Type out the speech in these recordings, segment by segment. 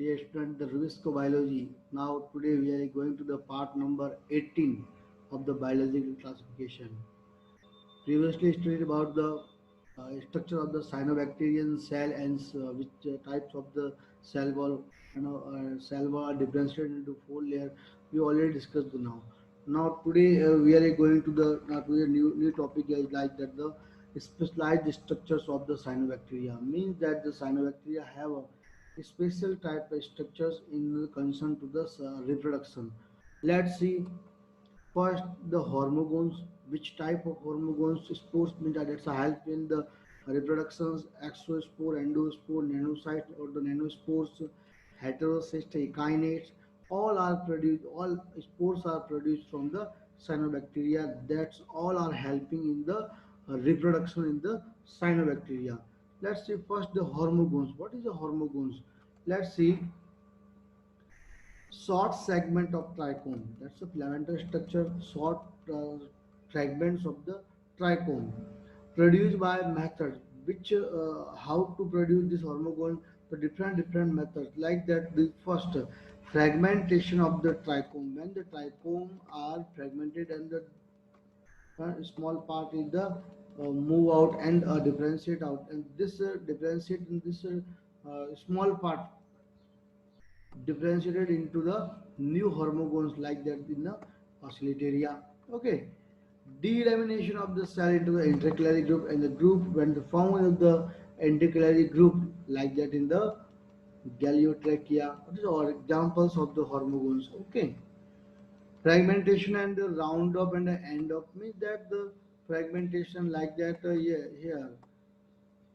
Dear student, the Rubisco Biology. Now today we are going to the part number 18 of the biological classification. Previously studied about the structure of the cyanobacterian cell and which types of the cell wall, cell wall are differentiated into four layers. We already discussed now. Now today we are going to the today new topic is like that the specialized structures of the cyanobacteria means that the cyanobacteria have a special type of structures in concern to the reproduction. Let's see. First, the hormones. Which type of hormones? Spores means that it's a help in the reproductions, exospore, endospore, nanocytes or the nanospores, heterocyst, kinates. All are produced. All spores are produced from the cyanobacteria. That's all are helping in the reproduction in the cyanobacteria. Let's see first the hormones. What is the hormones? Let's see short segment of trichome. That's a filamental structure, short fragments of the trichome produced by methods. Which how to produce this hormone? The different methods like that. The first fragmentation of the trichome. When the trichome are fragmented and the small part is the move out and differentiate out, and this differentiate in this small part differentiated into the new hormones like that in the oscillatoria. Okay. Delamination of the cell into the intercalary group and the group when the form of the intercalary group like that in the Galeotrachea. These are examples of the hormones. Okay. Fragmentation and the round up and the end up means that the fragmentation like that here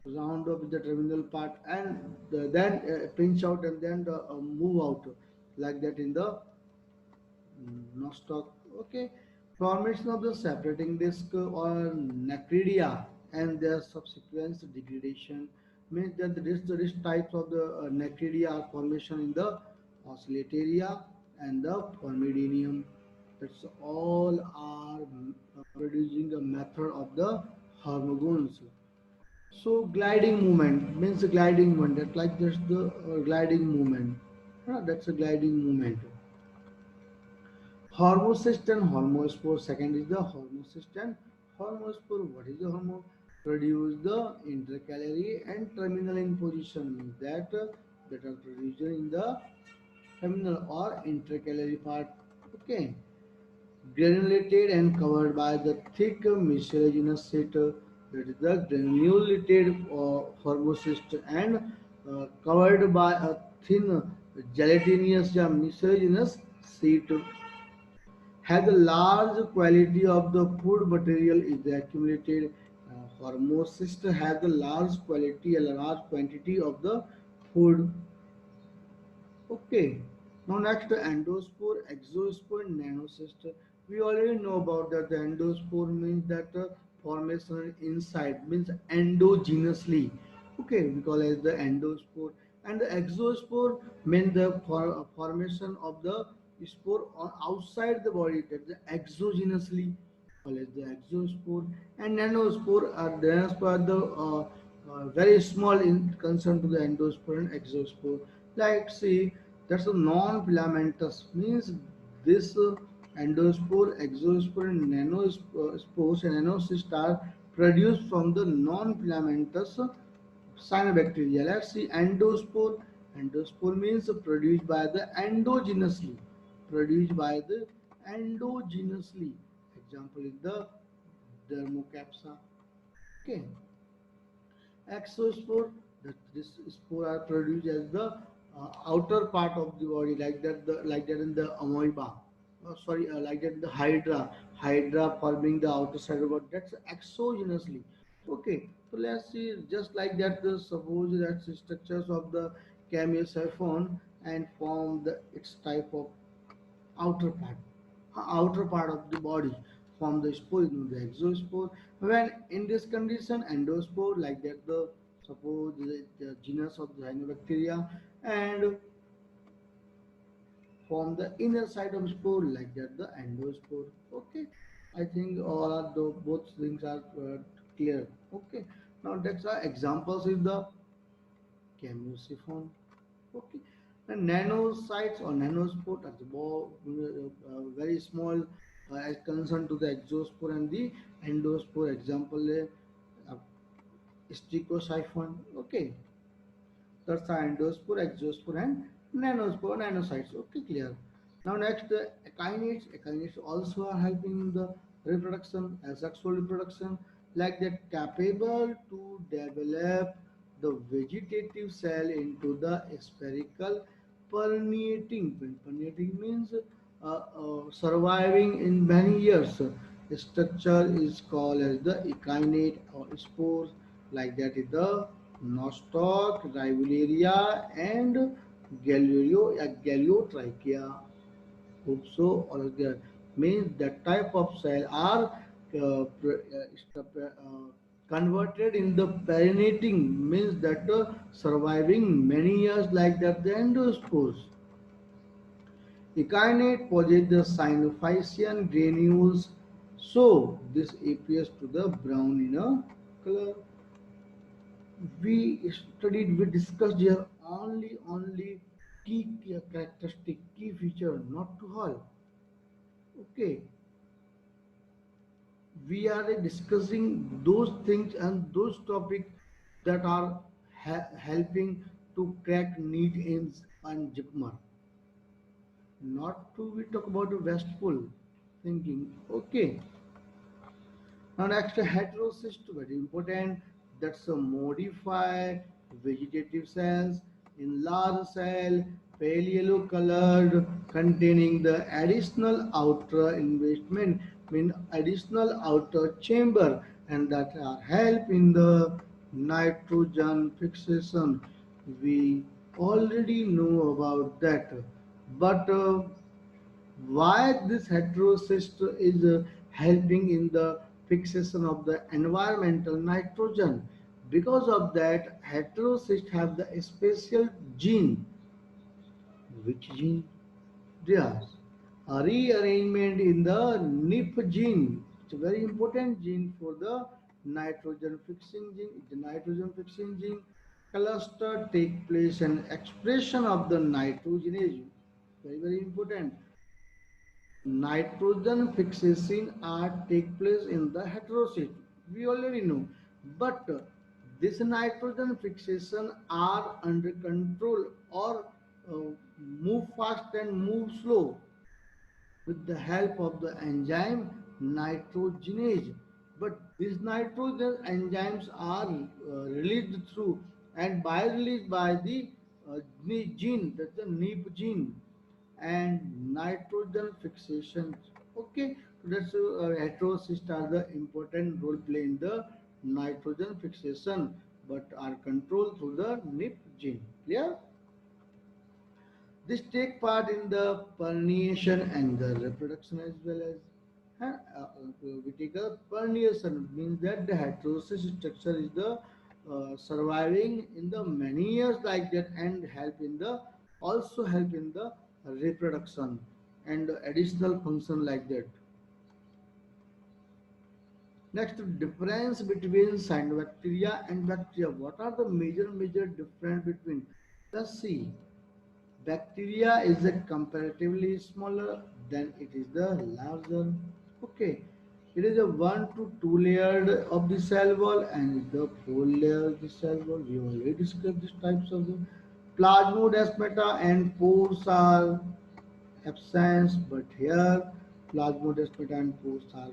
round up the terminal part and then pinch out and then move out like that in the nostoc. Okay, formation of the separating disc or necridia and their subsequent degradation means that this types of the necridia are formation in the oscillatoria and the formidinium. That's all are producing a method of the hormones. So gliding movement means a gliding movement. That's like just the gliding movement. That's a gliding movement. Hormocyst and hormospore. Second is the hormocyst and hormospore. What is the hormone? Produce the intercalary and terminal in position means that are produced in the terminal or intercalary part. Okay. Granulated and covered by the thick mucilaginous sheet, that is the granulated hormocyst, and covered by a thin gelatinous or mucilaginous sheet, has a large quality of the food material is accumulated. Hormocyst has a large quality, a large quantity of the food. Okay. Now next endospore, exospore, nanocyst. We already know about that. The endospore means that formation inside means endogenously. Okay, we call it the endospore. And the exospore means the formation of the spore on outside the body. That's the exogenously called as the exospore. And nanospore are the very small in concern to the endospore and exospore. Like see, that's a non-filamentous means this endospore, exospore, and nanospores and nanocysts are produced from the non-filamentous cyanobacteria. Let's see endospore. Endospore means produced by the endogenously. Produced by the endogenously. Example is the Dermocapsa. Okay. Exospore, that this spore are produced as the outer part of the body, like that like that in the amoeba. Like that in the hydra forming the outer side of the body. That's exogenously. Okay, so let's see, just like that. Suppose that the structures of the chemiosyphon and form the its type of outer part of the body from the spore into the exospore. When in this condition, endospore like that suppose the genus of the cyanobacteria and from the inner side of spore like that the endospore. Okay, I think all of the both things are clear. Okay, now that's our examples in the chemosiphon. Okay. The And nanocytes or nanospore are very small as concerned to the exospore and the endospore. Example, stichosylphon. Okay, that's the endospore, exospore, and nanospore, nanocytes. Okay, clear. Now next, echinates. Echinates also are helping in the reproduction, asexual reproduction, like that capable to develop the vegetative cell into the spherical permeating. Permeating means surviving in many years. The structure is called as the echinate or spores, like that is the nostoc, rivularia, and Galliotrichia. Hope so, or the means that type of cell are converted in the perinating means that surviving many years like that the endospores. Echinate possess the synophysian granules, so this appears to the brown in a color. We discussed here only key characteristic, key feature, not to all. Okay, we are discussing those things and those topics that are helping to crack NEET, AIMS, and JIPMER. Not to we talk about the wasteful thinking. Okay. Now next, heterocyst, very important. That's a modified vegetative cells in large cell, pale yellow colored, containing the additional outer investment, mean additional outer chamber, and that are help in the nitrogen fixation. We already know about that, but why this heterocyst is helping in the fixation of the environmental nitrogen. Because of that, heterocysts have the special gene. Which gene? Yes, a rearrangement in the NIP gene. It's a very important gene for the nitrogen fixing gene. The nitrogen fixing gene cluster take place and expression of the nitrogenase. Very important. Nitrogen fixation are take place in the heterocyte. We already know, but this nitrogen fixation are under control or uh, move fast and move slow with the help of the enzyme nitrogenase. But these nitrogen enzymes are released through and by released by the gene, that's the NEP gene and nitrogen fixation. Okay, that's heterocysts are the important role play in the nitrogen fixation, but are controlled through the NIP gene. Clear? This take part in the permeation and the reproduction as well as we take a permeation means that the heterosis structure is the surviving in the many years like that and help in the also help in the reproduction and additional function like that. Next, difference between cyanobacteria and bacteria. What are the major difference between? Let's see. Bacteria is a comparatively smaller than it is the larger. Okay, it is a 1 to 2 layered of the cell wall and the 4 layer of the cell wall. We already discussed these types of the plasmodesmata and pores are absence, but here plasmodesmata and pores are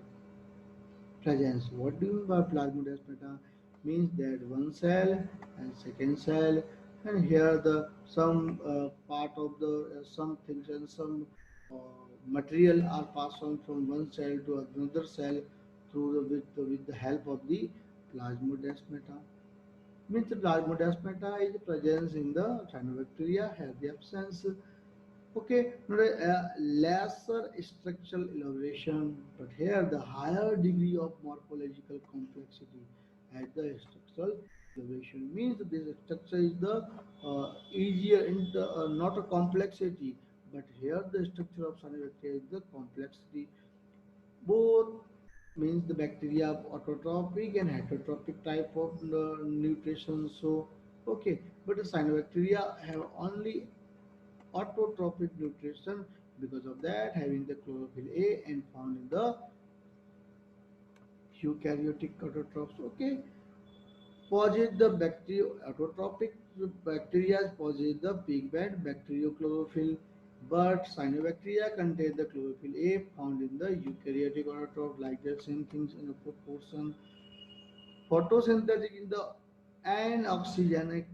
presence. What do you mean by plasmodesmata? Means that one cell and second cell, and here the some part of the some things and some uh, material are passed on from one cell to another cell through with the help of the plasmodesmata. Means the plasmodesmata is presence in the cyanobacteria, have the absence. Okay, now lesser structural elaboration, but here the higher degree of morphological complexity at the structural elaboration means that this structure is the easier in the not a complexity, but here the structure of cyanobacteria is the complexity. Both means the bacteria of autotrophic and heterotrophic type of nutrition. So okay, but the cyanobacteria have only autotrophic nutrition. Because of that, having the chlorophyll A and found in the eukaryotic autotrophs. Okay, possess the bacteria autotrophic bacteria possess the pigment bacteriochlorophyll, but cyanobacteria contain the chlorophyll A found in the eukaryotic autotroph, like the same things in the proportion. Photosynthetic in the and oxygenic,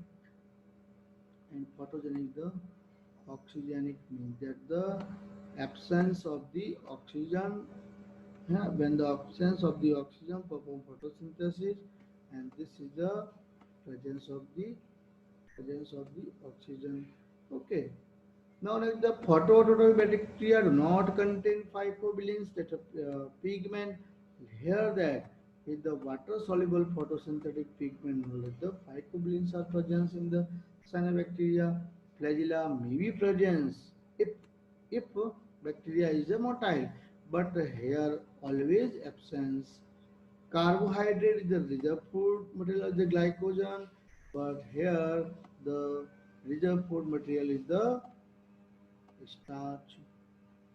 and photogenic the oxygenic means that the absence of the oxygen. Yeah, when the absence of the oxygen perform photosynthesis, and this is the presence of the presence of the oxygen. Okay. Now, like the photoautotropic bacteria do not contain phycobilins, that pigment. Here that with the water soluble photosynthetic pigment, like the phycobilins are present in the cyanobacteria. Flagella may be present if if bacteria is a motile, but here always absence. Carbohydrate is the reserve food material of the glycogen, but here the reserve food material is the starch.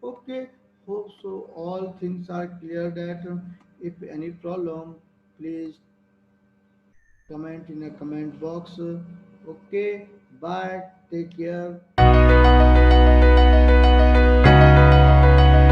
Okay, hope so. All things are clear that if any problem, please comment in a comment box. Okay, bye. Take care.